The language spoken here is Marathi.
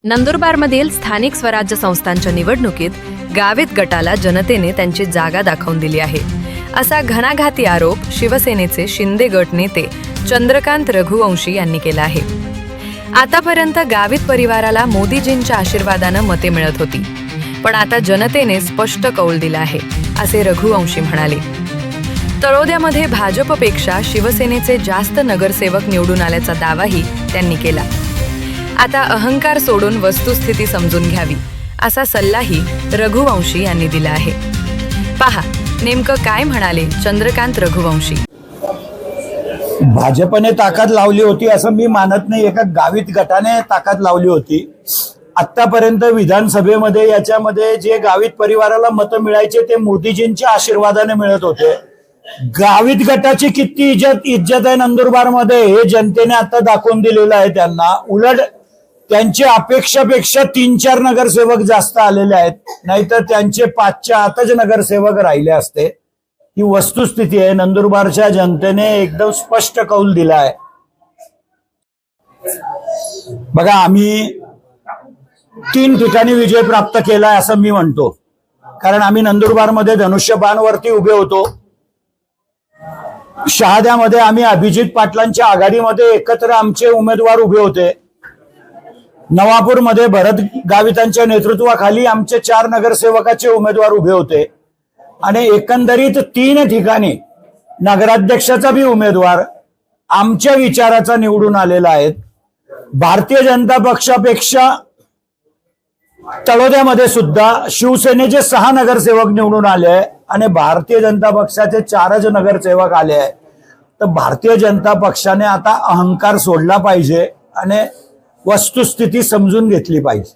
नंदुरबारमधील स्थानिक स्वराज्य संस्थांच्या निवडणुकीत गावित गटाला जनतेने त्यांची जागा दाखवून दिली आहे, असा घणाघाती आरोप शिवसेनेचे शिंदे गट नेते चंद्रकांत रघुवंशी यांनी केला आहे। आतापर्यंत गावित परिवाराला मोदीजींच्या आशीर्वादानं मते मिळत होती, पण आता जनतेने स्पष्ट कौल दिला आहे, असे रघुवंशी म्हणाले। तळोद्यामध्ये भाजपपेक्षा शिवसेनेचे जास्त नगरसेवक निवडून आल्याचा दावाही त्यांनी केला। आता अहंकार सोडून वस्तुस्थिती समजून घ्यावी, असा सल्लाही रघुवंशी यांनी दिला आहे। पहा नेमकं काय म्हणाले चंद्रकांत रघुवंशी। भाजपने ताकद लावली होती असं मी मानत नाही, एका गावित गटाने ताकद लावली होती। आतापर्यंत विधानसभेमध्ये याच्यामध्ये जे गावित परिवाराला मतं मिळायचे ते मोदीजींच्या आशीर्वादाने मिळत होते। गावित गटाची किती इज्जत आहे नंदुरबारमध्ये हे जनतेने आता दाखवून दिलेलं आहे त्यांना। उलट त्यांची अपेक्षापेक्षा 3-4 नगरसेवक जास्त आलेले आहेत, नाहीतर त्यांचे 5च्या आतच नगरसेवक राहिले असते। ही वस्तुस्थिती आहे। नंदुरबारच्या जनतेने एकदम स्पष्ट कौल दिला आहे। बघा, आम्ही 3 ठिकाणी विजय प्राप्त केलाय असं मी म्हणतो, कारण आम्ही नंदुरबारमध्ये धनुष्यबाणवरती उभे होतो। शहाद्यामध्ये आम्ही अभिजित पाटलांच्या आघाडीमध्ये एकत्र आमचे उमेदवार उभे होते। नवापूरमध्ये भरत गावितांच्या नेतृत्वाखाली आमचे 4 नगरसेवकाचे उमेदवार उभे होते आणि एकंदरीत 3 ठिकाणी नगराध्यक्षाचा भी उमेदवार आमच्या विचाराचा निवडून आलेला आहे। भारतीय जनता पक्षापेक्षा तळोद्यामध्ये सुद्धा शिवसेनेचे 6 नगरसेवक निवडून आले आणि भारतीय जनता पक्षाचे 4च नगरसेवक आले आहे। तर भारतीय जनता पक्षाने आता अहंकार सोडला पाहिजे आणि वस्तुस्थिती समजून घेतली पाहिजे।